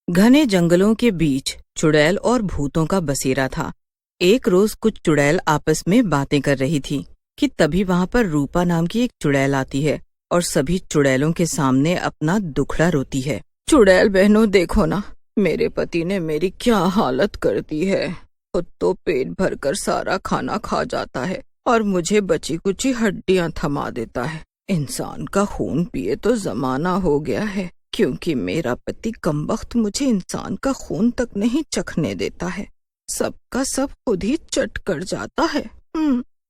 घने जंगलों के बीच चुड़ैल और भूतों का बसेरा था। एक रोज कुछ चुड़ैल आपस में बातें कर रही थी कि तभी वहां पर रूपा नाम की एक चुड़ैल आती है और सभी चुड़ैलों के सामने अपना दुखड़ा रोती है। चुड़ैल बहनों, देखो ना, मेरे पति ने मेरी क्या हालत कर दी है। खुद तो पेट भरकर सारा खाना खा जाता है और मुझे बची कुची हड्डियां थमा देता है। इंसान का खून पिए तो जमाना हो गया है, क्योंकि मेरा पति कमबख्त मुझे इंसान का खून तक नहीं चखने देता है। सबका सब खुद ही चट कर जाता है।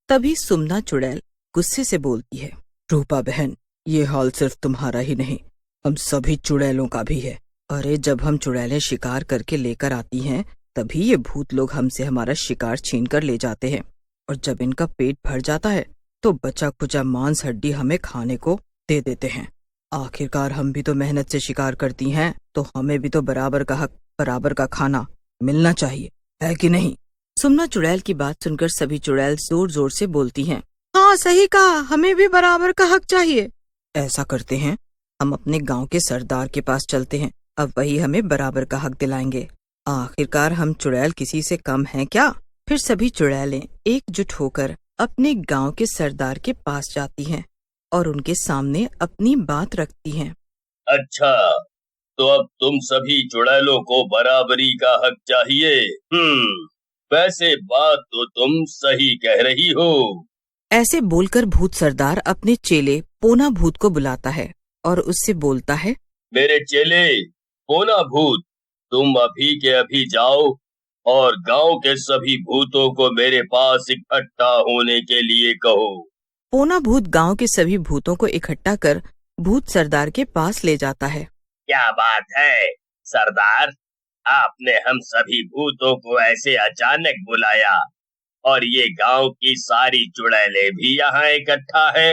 तभी सुमना चुड़ैल गुस्से से बोलती है, रूपा बहन, ये हाल सिर्फ तुम्हारा ही नहीं, हम सभी चुड़ैलों का भी है। अरे जब हम चुड़ैलें शिकार करके लेकर आती हैं, तभी ये भूत लोग हमसे हमारा शिकार छीन कर ले जाते हैं, और जब इनका पेट भर जाता है तो बचा खुचा मांस हड्डी हमें खाने को दे देते हैं। आखिरकार हम भी तो मेहनत से शिकार करती हैं, तो हमें भी तो बराबर का हक, बराबर का खाना मिलना चाहिए, है कि नहीं? सुमना चुड़ैल की बात सुनकर सभी चुड़ैल जोर जोर से बोलती हैं, हाँ सही कहा, हमें भी बराबर का हक चाहिए। ऐसा करते हैं, हम अपने गांव के सरदार के पास चलते हैं, अब वही हमें बराबर का हक दिलाएंगे। आखिरकार हम चुड़ैल किसी से कम हैं क्या? फिर सभी चुड़ैलें एकजुट होकर अपने गांव के सरदार के पास जाती हैं और उनके सामने अपनी बात रखती हैं। अच्छा, तो अब तुम सभी चुड़ैलों को बराबरी का हक चाहिए। वैसे बात तो तुम सही कह रही हो। ऐसे बोलकर भूत सरदार अपने चेले पोना भूत को बुलाता है और उससे बोलता है, मेरे चेले पोना भूत, तुम अभी के अभी जाओ और गांव के सभी भूतों को मेरे पास इकट्ठा होने के लिए कहो। पोना भूत गांव के सभी भूतों को इकट्ठा कर भूत सरदार के पास ले जाता है। क्या बात है सरदार, आपने हम सभी भूतों को ऐसे अचानक बुलाया और ये गांव की सारी चुड़ैलें भी यहाँ इकट्ठा है।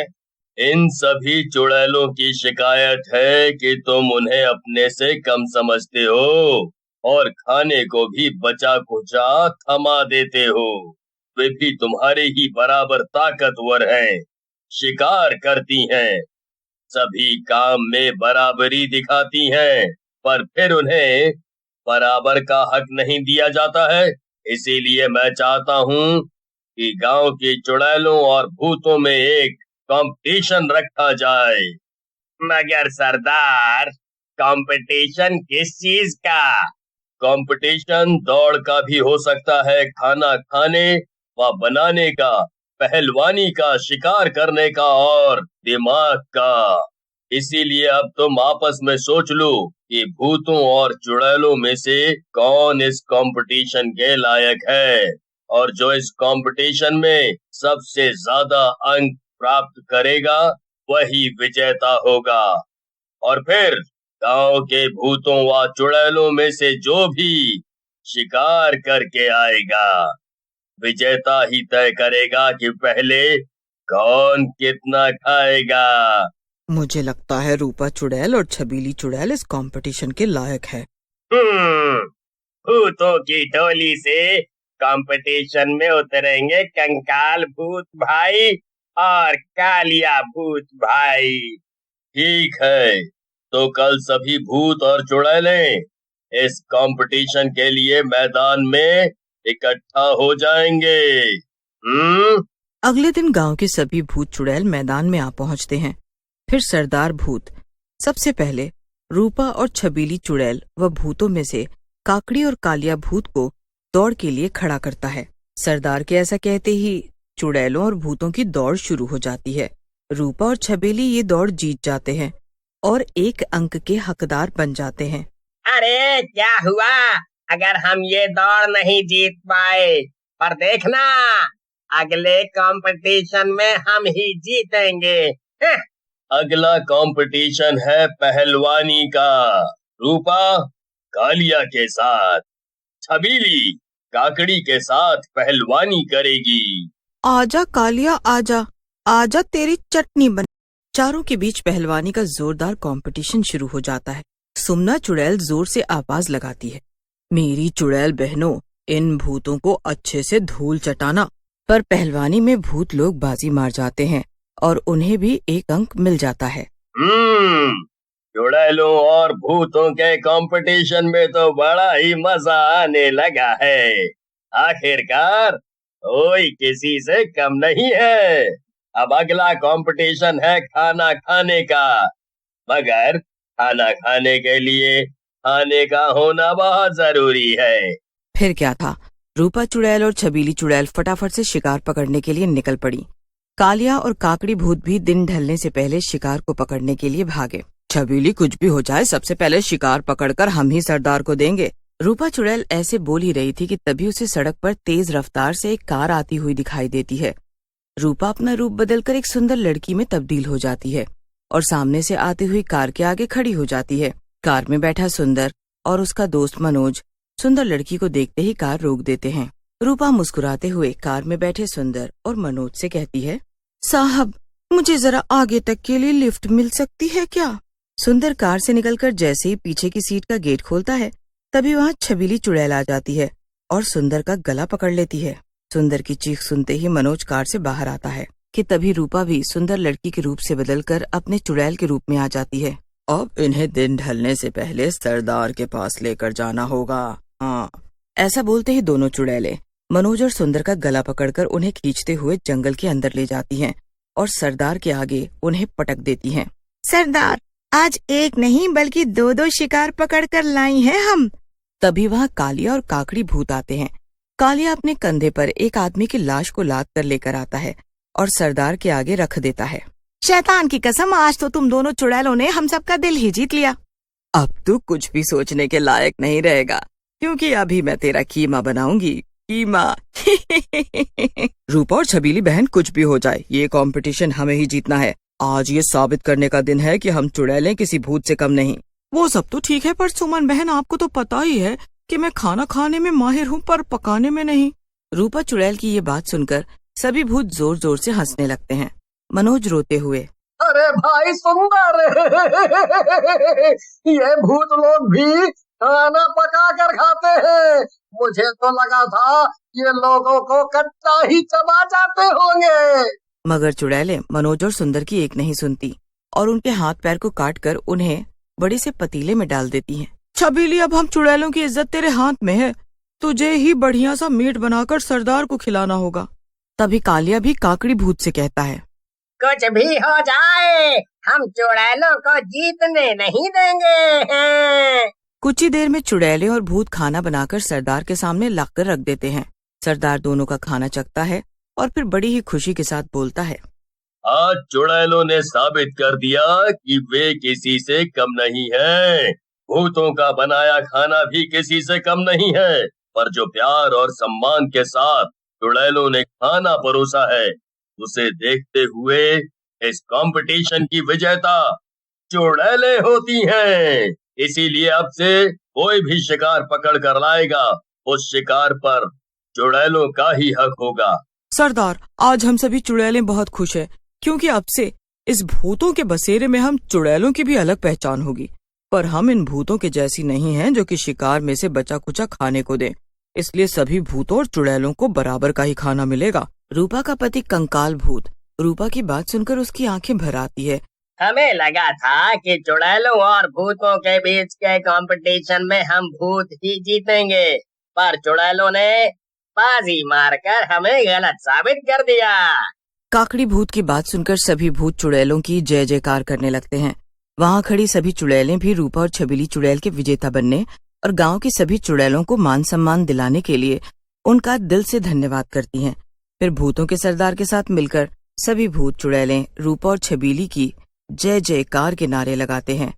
इन सभी चुड़ैलों की शिकायत है कि तुम उन्हें अपने से कम समझते हो और खाने को भी बचा कुचा थमा देते हो। वे भी तुम्हारे ही बराबर ताकतवर हैं, शिकार करती हैं, सभी काम में बराबरी दिखाती हैं, पर फिर उन्हें बराबर का हक नहीं दिया जाता है। इसीलिए मैं चाहता हूँ कि गांव की चुड़ैलों और भूतों में एक कंपटीशन रखा जाए। मगर सरदार, कंपटीशन किस चीज का? कंपटीशन दौड़ का भी हो सकता है, खाना खाने व बनाने का, पहलवानी का, शिकार करने का और दिमाग का। इसीलिए अब तुम आपस में सोच लो कि भूतों और चुड़ैलों में से कौन इस कंपटीशन के लायक है, और जो इस कंपटीशन में सबसे ज्यादा अंक प्राप्त करेगा वही विजेता होगा। और फिर गांव के भूतों व चुड़ैलों में से जो भी शिकार करके आएगा, विजेता ही तय करेगा कि पहले कौन कितना खाएगा। मुझे लगता है रूपा चुड़ैल और छबीली चुड़ैल इस कंपटीशन के लायक है। भूतों की टोली से कंपटीशन में उतरेंगे कंकाल भूत भाई और कालिया भूत भाई। ठीक है, तो कल सभी भूत और चुड़ैलें इस कंपटीशन के लिए मैदान में इकट्ठा हो जाएंगे। अगले दिन गांव के सभी भूत चुड़ैल मैदान में आ पहुंचते हैं। फिर सरदार भूत सबसे पहले रूपा और छबीली चुड़ैल व भूतों में से काकड़ी और कालिया भूत को दौड़ के लिए खड़ा करता है। सरदार के ऐसा कहते ही चुड़ैलों और भूतों की दौड़ शुरू हो जाती है। रूपा और छबीली ये दौड़ जीत जाते हैं और 1 अंक के हकदार बन जाते हैं। अरे क्या हुआ अगर हम ये दौड़ नहीं जीत पाए? पर देखना, अगले कंपटीशन में हम ही जीतेंगे। अगला कंपटीशन है पहलवानी का। रूपा कालिया के साथ, छबीली काकड़ी के साथ पहलवानी करेगी। आजा कालिया, आजा आजा, तेरी चटनी बन। चारों के बीच पहलवानी का जोरदार कंपटीशन शुरू हो जाता है। सुमना चुड़ैल जोर से आवाज लगाती है, मेरी चुड़ैल बहनों, इन भूतों को अच्छे से धूल चटाना। पर पहलवानी में भूत लोग बाजी मार जाते हैं और उन्हें भी 1 अंक मिल जाता है। चुड़ैलों और भूतों के कंपटीशन में तो बड़ा ही मजा आने लगा है। आखिरकार कोई किसी से कम नहीं है। अब अगला कंपटीशन है खाना खाने का, मगर खाना खाने के लिए खाने का होना बहुत जरूरी है। फिर क्या था, रूपा चुड़ैल और छबीली चुड़ैल फटाफट से शिकार पकड़ने के लिए निकल पड़ी। कालिया और काकड़ी भूत भी दिन ढलने से पहले शिकार को पकड़ने के लिए भागे। छबीली, कुछ भी हो जाए सबसे पहले शिकार पकड़कर हम ही सरदार को देंगे। रूपा चुड़ैल ऐसे बोल ही रही थी कि तभी उसे सड़क पर तेज रफ्तार से एक कार आती हुई दिखाई देती है। रूपा अपना रूप बदलकर एक सुंदर लड़की में तब्दील हो जाती है और सामने से आती हुई कार के आगे खड़ी हो जाती है। कार में बैठा सुंदर और उसका दोस्त मनोज सुंदर लड़की को देखते ही कार रोक देते हैं। रूपा मुस्कुराते हुए कार में बैठे सुंदर और मनोज से कहती है, साहब, मुझे जरा आगे तक के लिए लिफ्ट मिल सकती है क्या? सुंदर कार से निकलकर जैसे ही पीछे की सीट का गेट खोलता है, तभी वहाँ छबीली चुड़ैल आ जाती है और सुंदर का गला पकड़ लेती है। सुंदर की चीख सुनते ही मनोज कार से बाहर आता है कि तभी रूपा भी सुंदर लड़की के रूप से बदलकर अपने चुड़ैल के रूप में आ जाती है। अब इन्हें दिन ढलने से पहले सरदार के पास लेकर जाना होगा। हाँ, ऐसा बोलते ही दोनों चुड़ैलें मनोज और सुंदर का गला पकड़कर उन्हें खींचते हुए जंगल के अंदर ले जाती हैं और सरदार के आगे उन्हें पटक देती हैं। सरदार, आज एक नहीं बल्कि दो शिकार पकड़कर लाई हैं हम। तभी वहाँ कालिया और काकड़ी भूत आते हैं। कालिया अपने कंधे पर एक आदमी की लाश को लाद कर लेकर आता है और सरदार के आगे रख देता है। शैतान की कसम, आज तो तुम दोनों चुड़ैलों ने हम सबका दिल ही जीत लिया। अब तू कुछ भी सोचने के लायक नहीं रहेगा, क्योंकि अभी मैं तेरा कीमा बनाऊंगी, कीमा। रूपा और छबीली बहन, कुछ भी हो जाए ये कंपटीशन हमें ही जीतना है। आज ये साबित करने का दिन है कि हम चुड़ैलें किसी भूत से कम नहीं। वो सब तो ठीक है, पर सुमन बहन, आपको तो पता ही है कि मैं खाना खाने में माहिर हूँ पर पकाने में नहीं। रूपा चुड़ैल की ये बात सुनकर सभी भूत जोर जोर से हंसने लगते हैं। मनोज रोते हुए, अरे भाई सुंदर, ये भूत लोग भी खाना पका कर खाते हैं। मुझे तो लगा था ये लोगों को कच्चा ही चबा जाते होंगे। मगर चुड़ैलें मनोज और सुंदर की एक नहीं सुनती और उनके हाथ पैर को काटकर उन्हें बड़े से पतीले में डाल देती हैं। छबीली, अब हम चुड़ैलों की इज्जत तेरे हाथ में है। तुझे ही बढ़िया सा मीट बनाकर सरदार को खिलाना होगा। तभी कालिया भी काकड़ी भूत से कहता है, कुछ भी हो जाए हम चुड़ैलों को जीतने नहीं देंगे। कुछ ही देर में चुड़ैलें और भूत खाना बनाकर सरदार के सामने लाकर रख देते हैं। सरदार दोनों का खाना चखता है और फिर बड़ी ही खुशी के साथ बोलता है, आज चुड़ैलों ने साबित कर दिया कि वे किसी से कम नहीं हैं। भूतों का बनाया खाना भी किसी से कम नहीं है, पर जो प्यार और सम्मान के साथ चुड़ैलों ने खाना परोसा है, उसे देखते हुए इस कंपटीशन की विजेता चुड़ैलें होती हैं। इसीलिए अब से कोई भी शिकार पकड़ कर लाएगा, उस शिकार पर चुड़ैलों का ही हक होगा। सरदार, आज हम सभी चुड़ैलें बहुत खुश हैं, क्योंकि अब से इस भूतों के बसेरे में हम चुड़ैलों की भी अलग पहचान होगी। पर हम इन भूतों के जैसी नहीं हैं जो कि शिकार में से बचा कुचा खाने को दें। इसलिए सभी भूतों और चुड़ैलों को बराबर का ही खाना मिलेगा। रूपा का पति कंकाल भूत रूपा की बात सुनकर उसकी आंखें भर आती है। हमें लगा था कि चुड़ैलों और भूतों के बीच के कंपटीशन में हम भूत ही जीतेंगे, पर चुड़ैलों ने बाजी मारकर हमें गलत साबित कर दिया। काकड़ी भूत की बात सुनकर सभी भूत चुड़ैलों की जय जयकार करने लगते हैं। वहाँ खड़ी सभी चुड़ैलें भी रूपा और छबीली चुड़ैल के विजेता बनने और गांव की सभी चुड़ैलों को मान सम्मान दिलाने के लिए उनका दिल से धन्यवाद करती हैं। फिर भूतों के सरदार के साथ मिलकर सभी भूत चुड़ैलें रूपा और छबीली की जय जयकार के नारे लगाते हैं।